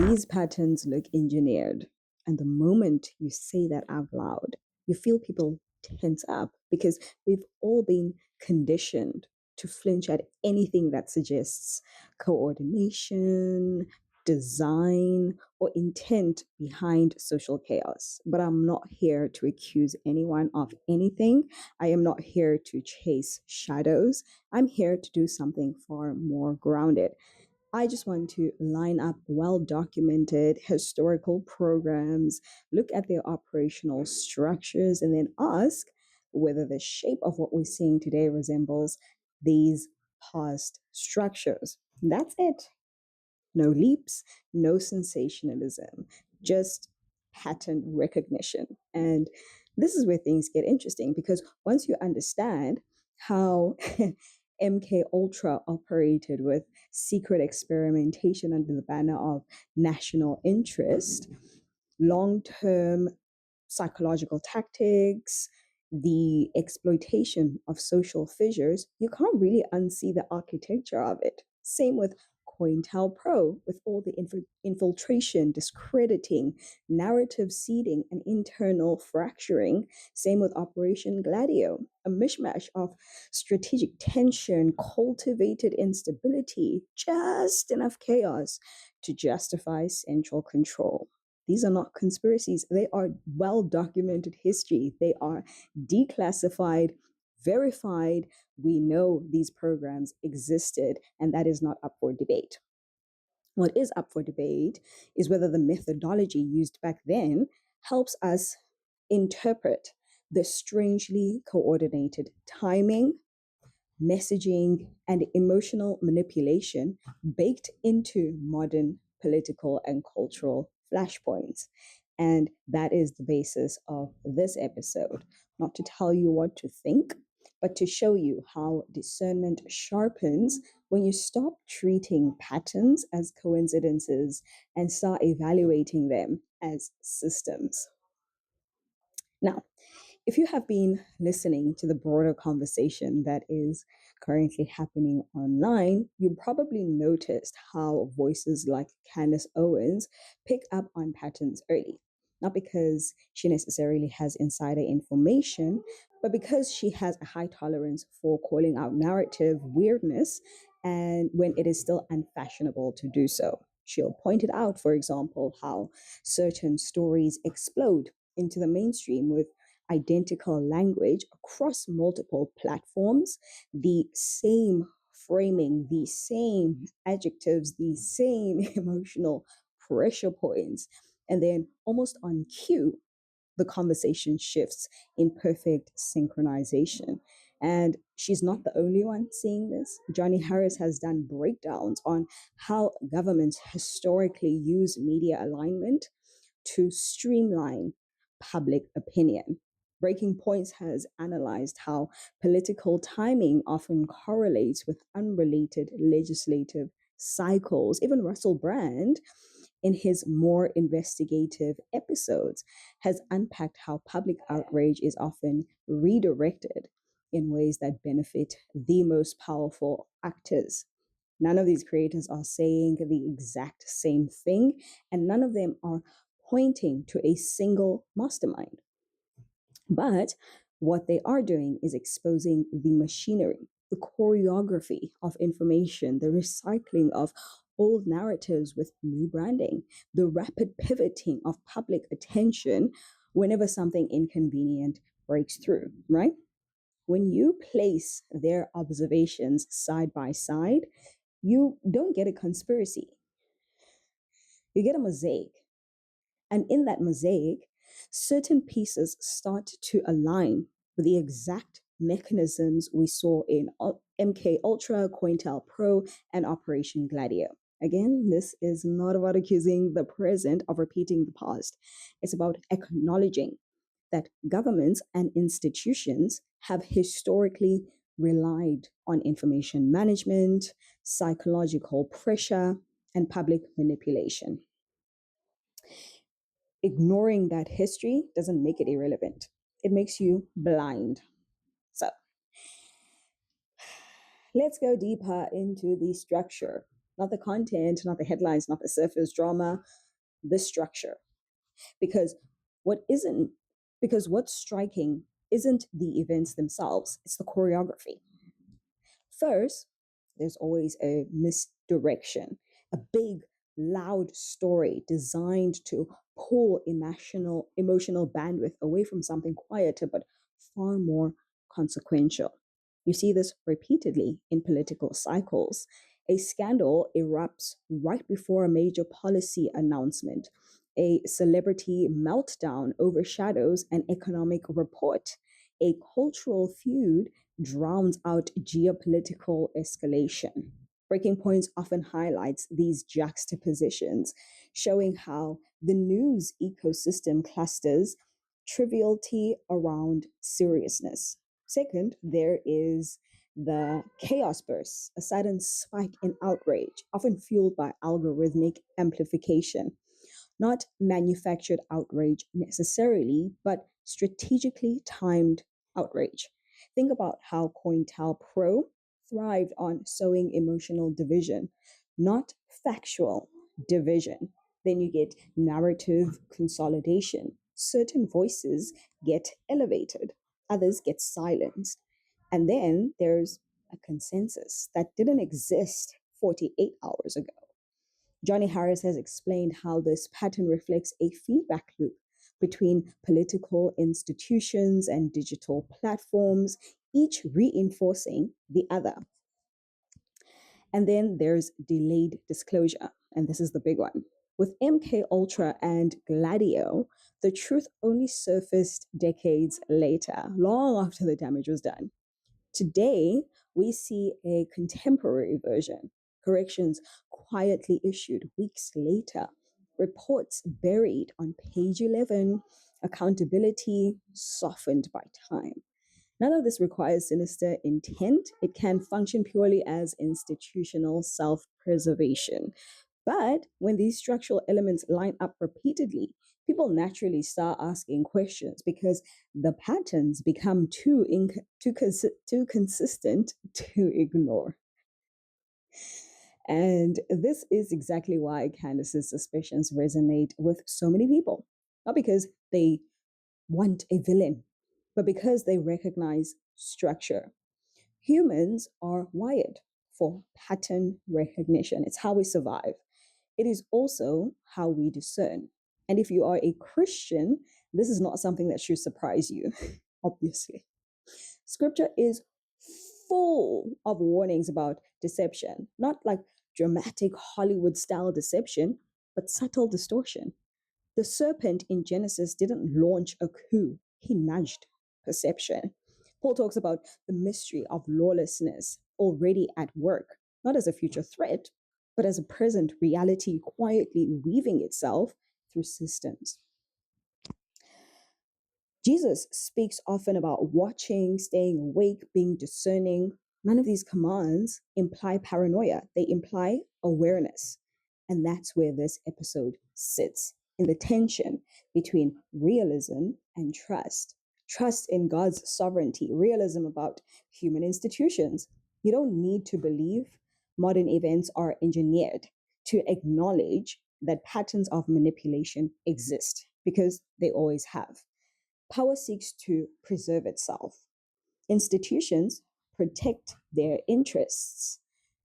These patterns look engineered. And the moment you say that out loud, you feel people tense up because we've all been conditioned to flinch at anything that suggests coordination, design, or intent behind social chaos. But I'm not here to accuse anyone of anything. I am not here to chase shadows. I'm here to do something far more grounded. I just want to line up well documented historical programs, look at their operational structures, and then ask whether the shape of what we're seeing today resembles these past structures. That's it. No leaps, no sensationalism, just pattern recognition. And this is where things get interesting because once you understand how MK Ultra operated with secret experimentation under the banner of national interest, long-term psychological tactics, the exploitation of social fissures, you can't really unsee the architecture of it. Same with COINTELPRO, with all the infiltration, discrediting, narrative seeding, and internal fracturing. Same with Operation Gladio, a mishmash of strategic tension, cultivated instability, just enough chaos to justify central control. These are not conspiracies. They are well documented history. They are declassified, verified. We know these programs existed, and that is not up for debate. What is up for debate is whether the methodology used back then helps us interpret the strangely coordinated timing, messaging, and emotional manipulation baked into modern political and cultural flashpoints. And that is the basis of this episode. Not to tell you what to think, but to show you how discernment sharpens when you stop treating patterns as coincidences and start evaluating them as systems. Now, if you have been listening to the broader conversation that is currently happening online, you probably noticed how voices like Candace Owens pick up on patterns early. Not because she necessarily has insider information, but because she has a high tolerance for calling out narrative weirdness and when it is still unfashionable to do so. She'll point it out, for example, how certain stories explode into the mainstream with identical language across multiple platforms, the same framing, the same adjectives, the same emotional pressure points. And then almost on cue, the conversation shifts in perfect synchronization. And she's not the only one seeing this. Johnny Harris has done breakdowns on how governments historically use media alignment to streamline public opinion. Breaking Points has analyzed how political timing often correlates with unrelated legislative cycles. Even Russell Brand, in his more investigative episodes, has unpacked how public outrage is often redirected in ways that benefit the most powerful actors. None of these creators are saying the exact same thing, and none of them are pointing to a single mastermind. But what they are doing is exposing the machinery, the choreography of information, the recycling of old narratives with new branding, the rapid pivoting of public attention whenever something inconvenient breaks through, right? When you place their observations side by side, you don't get a conspiracy, you get a mosaic. And in that mosaic, certain pieces start to align with the exact mechanisms we saw in MK Ultra, COINTELPRO, and Operation Gladio. Again, this is not about accusing the present of repeating the past. It's about acknowledging that governments and institutions have historically relied on information management, psychological pressure, and public manipulation. Ignoring that history doesn't make it irrelevant. It makes you blind. So let's go deeper into the structure. not the content, not the headlines, not the surface drama, the structure. Because what isn't, because what's striking isn't the events themselves, it's the choreography. First, there's always a misdirection, a big, loud story designed to pull emotional bandwidth away from something quieter but far more consequential. You see this repeatedly in political cycles. A scandal erupts right before a major policy announcement. A celebrity meltdown overshadows an economic report. A cultural feud drowns out geopolitical escalation. Breaking Points often highlights these juxtapositions, showing how the news ecosystem clusters triviality around seriousness. Second, there is the chaos bursts, a sudden spike in outrage, often fueled by algorithmic amplification. Not manufactured outrage necessarily, but strategically timed outrage. Think about how COINTELPRO thrived on sowing emotional division, not factual division. Then you get narrative consolidation. Certain voices get elevated, others get silenced. And then there's a consensus that didn't exist 48 hours ago. Johnny Harris has explained how this pattern reflects a feedback loop between political institutions and digital platforms, each reinforcing the other. And then there's delayed disclosure, and this is the big one. With MK Ultra and Gladio, the truth only surfaced decades later, long after the damage was done. Today, we see a contemporary version, corrections quietly issued weeks later, reports buried on page 11, accountability softened by time. None of this requires sinister intent. It can function purely as institutional self preservation. But when these structural elements line up repeatedly, people naturally start asking questions because the patterns become too consistent to ignore. And this is exactly why Candace's suspicions resonate with so many people. Not because they want a villain, but because they recognize structure. Humans are wired for pattern recognition. It's how we survive. It is also how we discern. And if you are a Christian, this is not something that should surprise you, obviously. Scripture is full of warnings about deception, not like dramatic Hollywood style deception, but subtle distortion. The serpent in Genesis didn't launch a coup, he nudged perception. Paul talks about the mystery of lawlessness already at work, not as a future threat, but as a present reality quietly weaving itself through systems. Jesus speaks often about watching, staying awake, being discerning. None of these commands imply paranoia, they imply awareness. And that's where this episode sits, in the tension between realism and trust. Trust in God's sovereignty, realism about human institutions. You don't need to believe modern events are engineered to acknowledge that patterns of manipulation exist because they always have. Power seeks to preserve itself. Institutions protect their interests.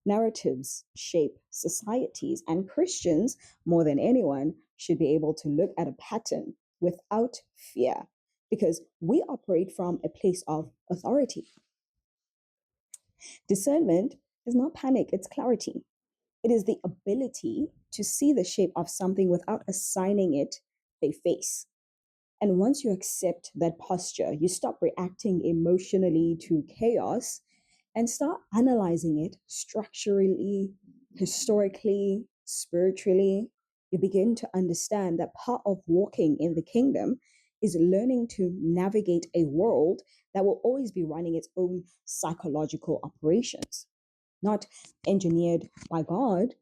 Narratives shape societies, and Christians, more than anyone, should be able to look at a pattern without fear because we operate from a place of authority. Discernment is not panic, it's clarity. It is the ability to see the shape of something without assigning it a face. And once you accept that posture, you stop reacting emotionally to chaos and start analyzing it structurally, historically, spiritually. You begin to understand that part of walking in the kingdom is learning to navigate a world that will always be running its own psychological operations, not engineered by God,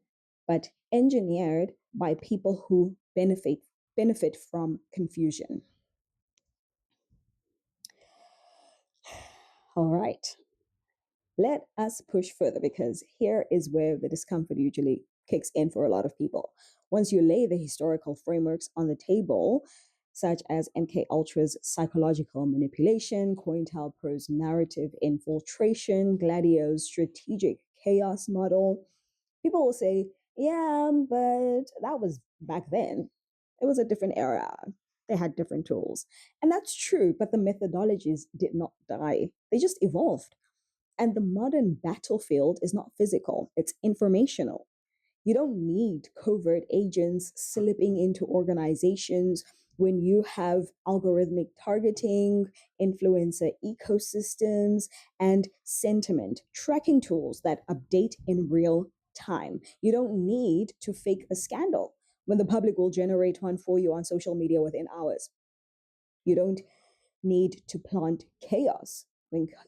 but engineered by people who benefit from confusion. All right, Let us push further because here is where the discomfort usually kicks in for a lot of people. Once you lay the historical frameworks on the table, such as MK Ultra's psychological manipulation, COINTELPRO's narrative infiltration, Gladio's strategic chaos model, people will say, yeah, but that was back then. It was a different era. They had different tools. And that's true, but the methodologies did not die. They just evolved. And the modern battlefield is not physical, it's informational. You don't need covert agents slipping into organizations when you have algorithmic targeting, influencer ecosystems, and sentiment tracking tools that update in real time. You don't need to fake a scandal when the public will generate one for you on social media within hours. You don't need to plant chaos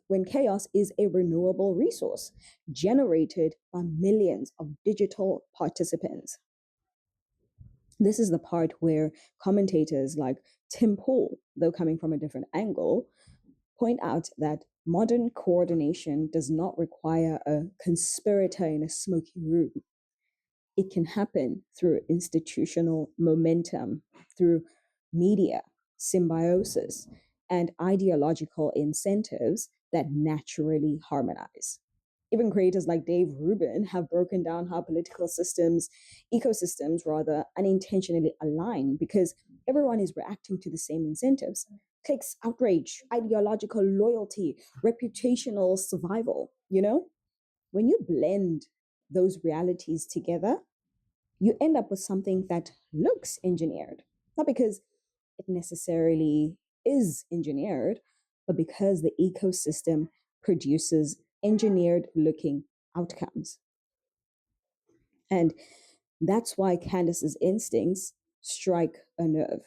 when chaos is a renewable resource generated by millions of digital participants. This is the part where commentators like Tim Pool, though coming from a different angle, point out that modern coordination does not require a conspirator in a smoky room. It can happen through institutional momentum, through media, symbiosis, and ideological incentives that naturally harmonize. Even creators like Dave Rubin have broken down how political ecosystems rather, unintentionally align because everyone is reacting to the same incentives. Clicks, outrage, ideological loyalty, reputational survival, When you blend those realities together, you end up with something that looks engineered. Not because it necessarily is engineered, but because the ecosystem produces engineered looking outcomes. And that's why Candace's instincts strike a nerve.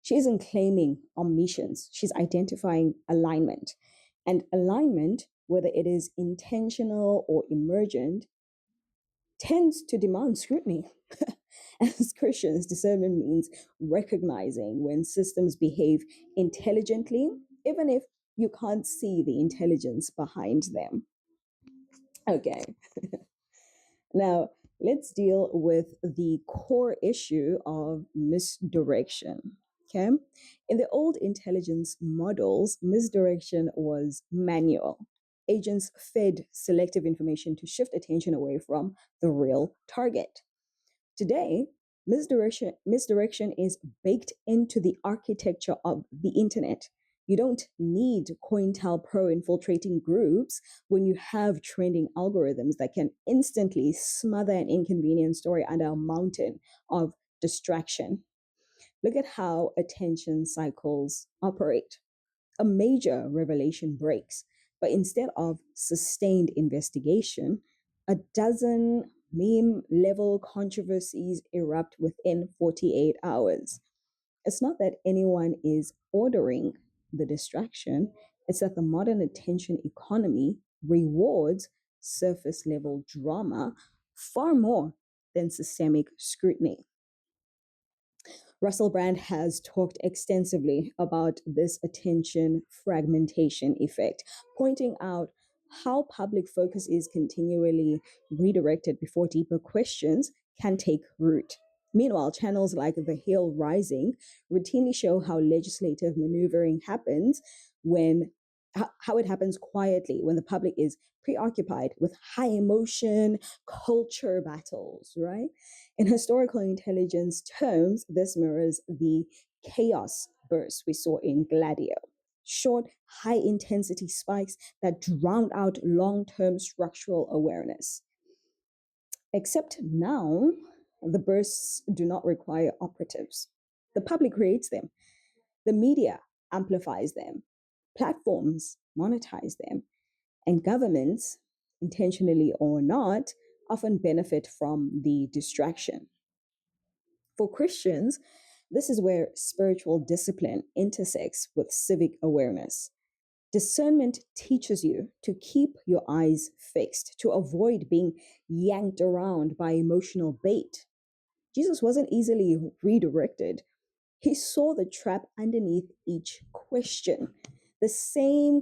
She isn't claiming omniscience, she's identifying alignment. And alignment, whether it is intentional or emergent, tends to demand scrutiny. As Christians, discernment means recognizing when systems behave intelligently, even if you can't see the intelligence behind them. Okay, now let's deal with the core issue of misdirection. Okay, in the old intelligence models, misdirection was manual. Agents fed selective information to shift attention away from the real target. Today, misdirection is baked into the architecture of the internet. You don't need COINTELPRO infiltrating groups when you have trending algorithms that can instantly smother an inconvenient story under a mountain of distraction. Look at how attention cycles operate. A major revelation breaks, but instead of sustained investigation, a dozen meme level controversies erupt within 48 hours. It's not that anyone is ordering the distraction, it's that the modern attention economy rewards surface level drama far more than systemic scrutiny. Russell Brand has talked extensively about this attention fragmentation effect, pointing out how public focus is continually redirected before deeper questions can take root. Meanwhile, channels like The Hill Rising routinely show how legislative maneuvering happens when how it happens quietly when the public is preoccupied with high emotion culture battles, right? In historical intelligence terms, this mirrors the chaos burst we saw in Gladio. Short, high intensity spikes that drowned out long term structural awareness. Except now, the bursts do not require operatives. The public creates them, the media amplifies them, platforms monetize them, and governments, intentionally or not, often benefit from the distraction. For Christians, this is where spiritual discipline intersects with civic awareness. Discernment teaches you to keep your eyes fixed, to avoid being yanked around by emotional bait. Jesus wasn't easily redirected. He saw the trap underneath each question. That same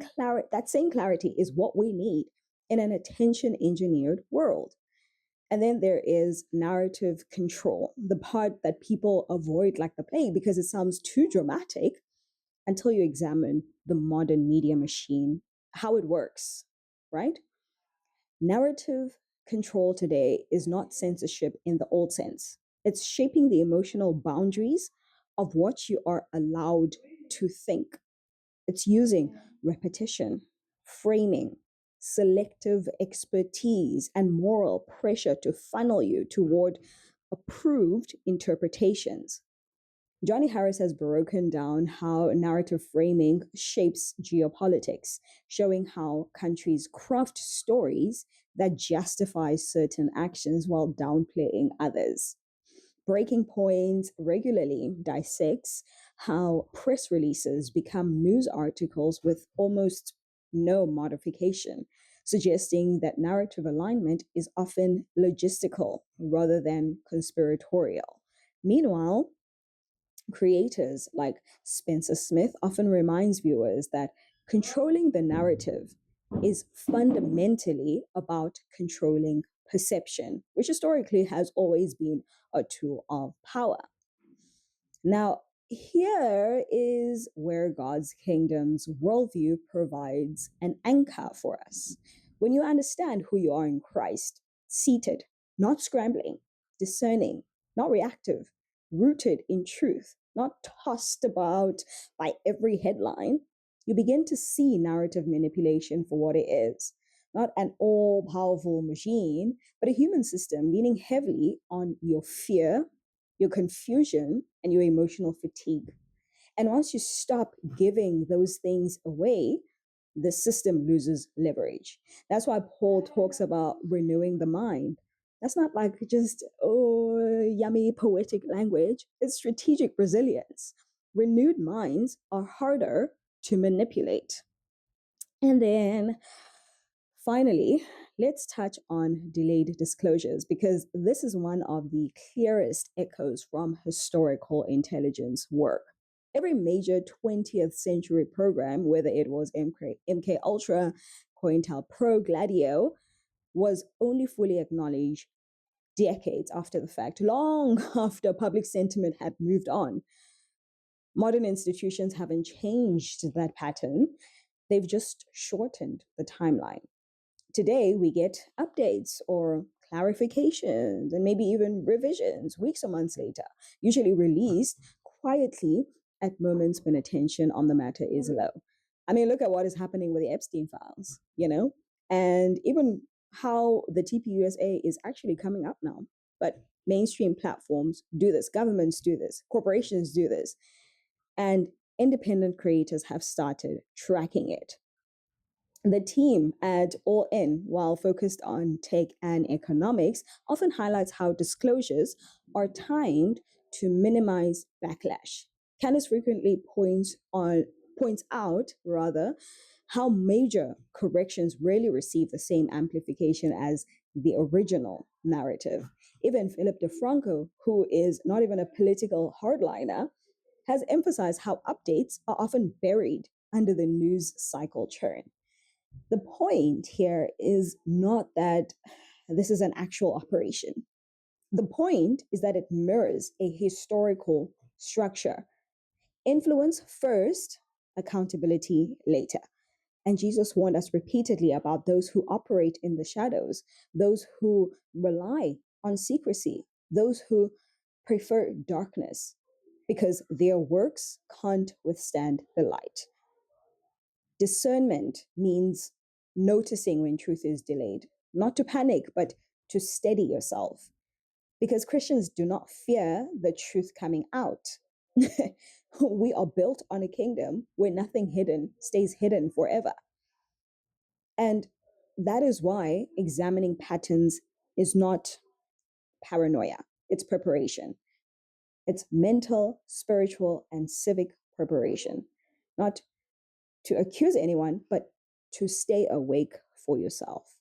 clarity is what we need in an attention engineered world. And then there is narrative control, the part that people avoid like the plague because it sounds too dramatic until you examine the modern media machine, how it works, right? Narrative control today is not censorship in the old sense. It's shaping the emotional boundaries of what you are allowed to think. It's using repetition, framing, selective expertise, and moral pressure to funnel you toward approved interpretations. Johnny Harris has broken down how narrative framing shapes geopolitics, showing how countries craft stories that justify certain actions while downplaying others. Breaking Point regularly dissects how press releases become news articles with almost no modification, suggesting that narrative alignment is often logistical rather than conspiratorial. Meanwhile, creators like Spencer Smith often reminds viewers that controlling the narrative is fundamentally about controlling perception, which historically has always been a tool of power. Now, here is where God's kingdom's worldview provides an anchor for us. When you understand who you are in Christ, seated, not scrambling, discerning, not reactive, rooted in truth, not tossed about by every headline, you begin to see narrative manipulation for what it is. Not an all powerful machine, but a human system leaning heavily on your fear, your confusion, and your emotional fatigue. And once you stop giving those things away, the system loses leverage. That's why Paul talks about renewing the mind. That's not like just, oh, yummy poetic language. It's strategic resilience. Renewed minds are harder to manipulate. And then finally, let's touch on delayed disclosures because this is one of the clearest echoes from historical intelligence work. Every major 20th century program, whether it was MK Ultra, COINTELPRO, Gladio, was only fully acknowledged decades after the fact, long after public sentiment had moved on. Modern institutions haven't changed that pattern, they've just shortened the timeline. Today, we get updates or clarifications and maybe even revisions weeks or months later, usually released quietly at moments when attention on the matter is low. I mean, look at what is happening with the Epstein files, and even how the TPUSA is actually coming up now. But mainstream platforms do this, governments do this, corporations do this, and independent creators have started tracking it. The team at All In, while focused on tech and economics, often highlights how disclosures are timed to minimize backlash. Candace frequently points out how major corrections rarely receive the same amplification as the original narrative. Even Philip DeFranco, who is not even a political hardliner, has emphasized how updates are often buried under the news cycle churn. The point here is not that this is an actual operation. The point is that it mirrors a historical structure. Influence first, accountability later. And Jesus warned us repeatedly about those who operate in the shadows, those who rely on secrecy, those who prefer darkness, because their works can't withstand the light. Discernment means noticing when truth is delayed, not to panic, but to steady yourself. Because Christians do not fear the truth coming out. We are built on a kingdom where nothing hidden stays hidden forever. And that is why examining patterns is not paranoia, it's preparation. It's mental, spiritual, and civic preparation, not to accuse anyone, but to stay awake for yourself.